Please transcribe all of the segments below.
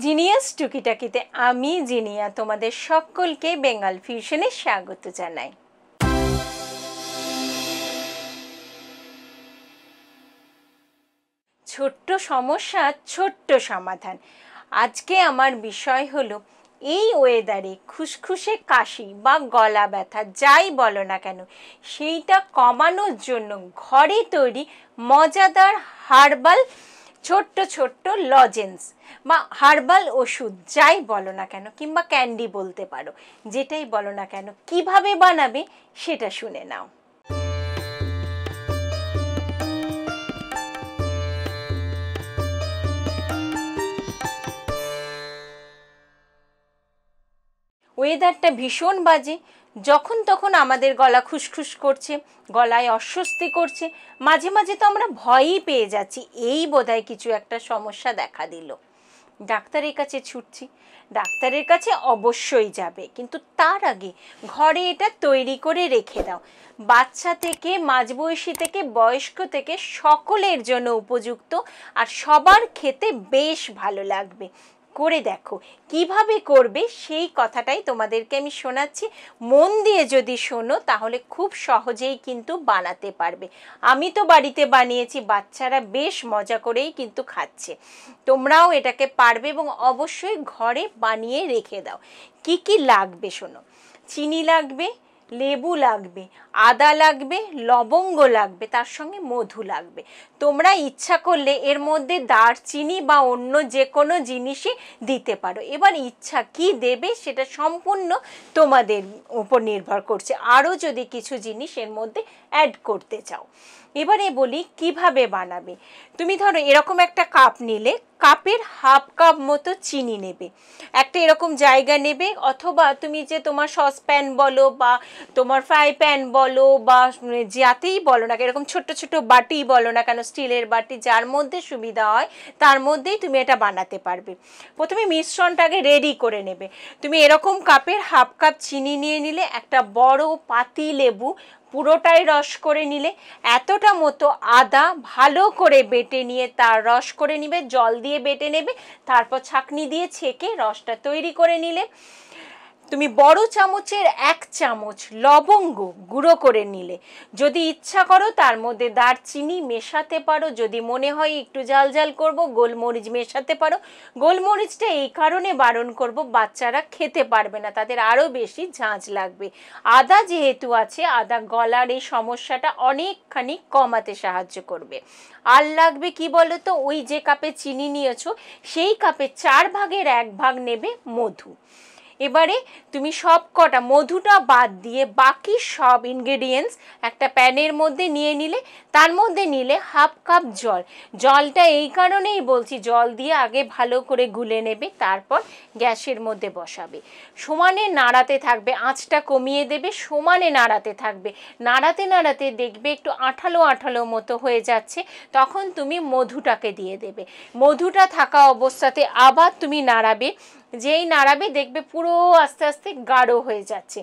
Genius টুকিটাকিতে আমি জিনিয়া তোমাদের সকলকে বেঙ্গল ফিউশনে স্বাগত জানাই। ছোট্ট সমস্যা ছোট্ট সমাধান। আজকে আমার বিষয় হলো এই ওয়েদারে খুসখুসে কাশি বা গলা ব্যথা যাই বলো না কেন সেইটা কমানোর জন্য ঘরে তৈরি মজাদার হার্বাল ছোট্ট ছোট্ট লজেন্স বা হার্বাল ওষুধ যাই বলো না কেন, কিংবা ক্যান্ডি বলতে পারো, যেটাই বলো না কেন, কিভাবে বানাবে সেটা শুনে নাও। ওয়েদারটা ভীষণ বাজে, যখন তখন আমাদের গলা খুসখুস করছে, গলায় অস্বস্তি করছে, মাঝে মাঝে তো আমরা ভয়ই পেয়ে যাচ্ছি এই বোধহয় কিছু একটা সমস্যা দেখা দিল। ডাক্তারের কাছে ছুটছি, ডাক্তারের কাছে অবশ্যই যাবে, কিন্তু তার আগে ঘরে এটা তৈরি করে রেখে দাও। বাচ্চা থেকে মাঝবয়সী থেকে বয়স্ক থেকে সকলের জন্য উপযুক্ত, আর সবার খেতে বেশ ভালো লাগবে। করে দেখো কিভাবে করবে সেই কথাটাই তোমাদেরকে আমি শোনাচ্ছি। মন দিয়ে যদি শোনো তাহলে খুব সহজেই কিন্তু বানাতে পারবে। আমি তো বাড়িতে বানিয়েছি, বাচ্চারা বেশ মজা করেই কিন্তু খাচ্ছে। তোমরাও এটাকে পারবে এবং অবশ্যই ঘরে বানিয়ে রেখে দাও। কি কি লাগবে শোনো। চিনি লাগবে, লেবু লাগবে, আদা লাগবে, লবঙ্গ লাগবে, তার সঙ্গে মধু লাগবে। তোমরা ইচ্ছা করলে এর মধ্যে দারচিনি বা অন্য যে কোনো জিনিসই দিতে পারো। এবার ইচ্ছা কি দেবে সেটা সম্পূর্ণ তোমাদের উপর নির্ভর করছে, আরও যদি কিছু জিনিস এর মধ্যে অ্যাড করতে চাও। এবারে বলি কিভাবে বানাবে। তুমি ধরো এরকম একটা কাপ নিলে, কাপের হাফ কাপ মতো চিনি নেবে, একটা এরকম জায়গা নেবে, অথবা তুমি যে তোমার সসপ্যান বলো বা তোমার ফ্রাই প্যান বলো বা যাতেই বলো না, এরকম ছোট্ট ছোট্ট বাটি বলো না কেন, স্টিলের বাটি, যার মধ্যে সুবিধা হয় তার মধ্যেই তুমি এটা বানাতে পারবে। প্রথমে মিশ্রণটাকে রেডি করে নেবে। তুমি এরকম কাপের হাফ কাপ চিনি নিয়ে নিলে, একটা বড় পাতি লেবু পুরোটাই রস করে নিলে, এতটা মতো আদা ভালো করে বেটে নিয়ে তার রস করে নিবে, জল দিয়ে বেটে নেবে, তারপর ছাঁকনি দিয়ে ছেঁকে রসটা তৈরি করে নিলে। তুমি বড় চামচের 1 চামচ লবঙ্গ গুঁড়ো করে নিলে, যদি ইচ্ছা করো তার মধ্যে দারচিনি মেশাতে পারো, যদি মনে হয় একটু ঝাল ঝাল করবো গোলমরিচ মেশাতে পারো। গোলমরিচটা এই কারণে বারণ করব, বাচ্চারা খেতে পারবে না, তাদের আরও বেশি ঝাঁঝ লাগবে। আদা যেহেতু আছে, আদা গলার এই সমস্যাটা অনেকখানি কমাতে সাহায্য করবে। আর লাগবে কি বলো তো, ওই যে কাপে চিনি নিয়েছো সেই কাপে 4 ভাগের 1 ভাগ নেবে মধু। এবারে তুমি সব কটা মধুটা বাদ দিয়ে বাকি সব ইনগ্রেডিয়েন্টস একটা প্যানের মধ্যে নিয়ে নিলে, তার মধ্যে নিলে হাফ কাপ জল। জলটা এই কারণেই বলছি, জল দিয়ে আগে ভালো করে গুলে নেবে, তারপর গ্যাসের মধ্যে বসাবে, সমানে নাড়াতে থাকবে, আঁচটা কমিয়ে দেবে, সমানে নাড়াতে থাকবে। নাড়াতে নাড়াতে দেখবে একটু আঠালো আঠালো মতো হয়ে যাচ্ছে, তখন তুমি মধুটাকে দিয়ে দেবে। মধুটা থাকা অবস্থাতে আবার তুমি নাড়াবে, যেই নাড়াবে দেখবে পুরো আস্তে আস্তে গাঢ় হয়ে যাচ্ছে।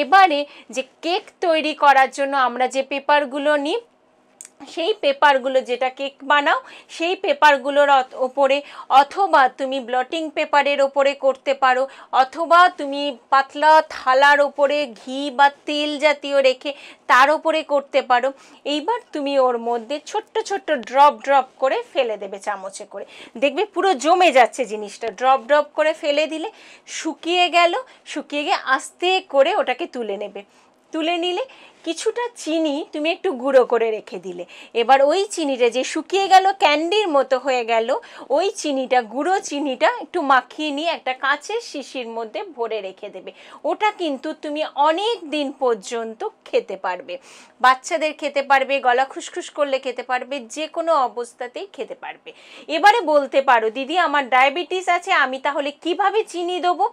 এবারে যে কেক তৈরি করার জন্য আমরা যে পেপারগুলো নিই, সেই পেপারগুলো, যেটা কেক বানাও সেই পেপারগুলোর ওপরে, অথবা তুমি ব্লটিং পেপারের ওপরে করতে পারো, অথবা তুমি পাতলা থালার ওপরে ঘি বা তেল জাতীয় রেখে তার ওপরে করতে পারো। এইবার তুমি ওর মধ্যে ছোট্ট ছোট্ট ড্রপ ড্রপ করে ফেলে দেবে চামচে করে, দেখবে পুরো জমে যাচ্ছে জিনিসটা। ড্রপ ড্রপ করে ফেলে দিলে শুকিয়ে গেল, শুকিয়ে গিয়ে আস্তে করে ওটাকে তুলে নেবে। তুলে নিলে কিছুটা চিনি তুমি একটু গুঁড়ো করে রেখে দিলে, এবার ওই চিনিটা যে শুকিয়ে গেল ক্যান্ডির মতো হয়ে গেল, ওই চিনিটা, গুঁড়ো চিনিটা একটু মাখিয়ে নিয়ে একটা কাঁচের শিশির মধ্যে ভরে রেখে দেবে। ওটা কিন্তু তুমি অনেক দিন পর্যন্ত খেতে পারবে, বাচ্চাদের খেতে পারবে, গলা খুসখুস করলে খেতে পারবে, যে কোনো অবস্থাতেই খেতে পারবে। এবারে বলতে পারো দিদি আমার ডায়াবেটিস আছে, আমি তাহলে কিভাবে চিনি দেবো?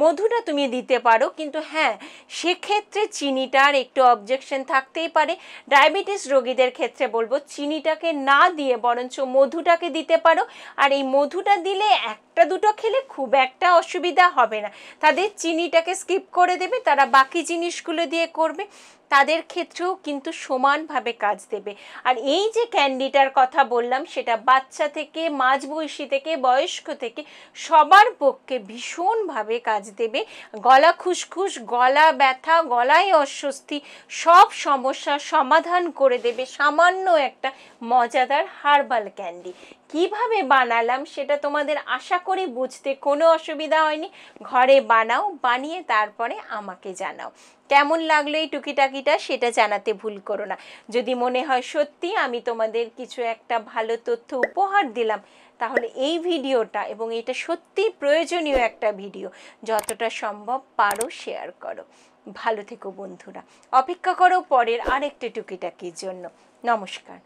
মধুটা তুমি দিতে পারো, কিন্তু হ্যাঁ সেক্ষেত্রে চিনিটার একটু অবজেকশন থাকতেই পারে। ডায়াবেটিস রোগীদের ক্ষেত্রে বলবো চিনিটাকে না দিয়ে বরঞ্চ মধুটাকে দিতে পারো। আর এই মধুটা দিলে একটা একটা দুটো খেলে খুব একটা অসুবিধা হবে না, তাদের চিনিটাকে স্কিপ করে দেবে, তারা বাকি জিনিসগুলো দিয়ে করবে, তাদের ক্ষেত্রেও কিন্তু সমানভাবে কাজ দেবে। আর এই যে ক্যান্ডিটার কথা বললাম, সেটা বাচ্চা থেকে মাঝবয়সী থেকে বয়স্ক থেকে সবার পক্ষে ভীষণভাবে কাজ দেবে। গলা খুসখুস, গলা ব্যথা, গলায় অস্বস্তি সব সমস্যার সমাধান করে দেবে সামান্য একটা মজাদার হার্বাল ক্যান্ডি। কিভাবে বানালাম সেটা তোমাদের আশা করি বুঝতে কোনো অসুবিধা হয়নি। ঘরে বানাও, বানিয়ে তারপরে আমাকে জানাও কেমন লাগলো এই টুকিটাকিটা, সেটা জানাতে ভুল করো না। যদি মনে হয় সত্যি আমি তোমাদের কিছু একটা ভালো তথ্য উপহার দিলাম, তাহলে এই ভিডিওটা, এবং এটা সত্যি প্রয়োজনীয় একটা ভিডিও, যতটা সম্ভব পারো শেয়ার করো। ভালো থেকো বন্ধুরা, অপেক্ষা করো পরের আরেকটা টুকিটাকির জন্য। নমস্কার।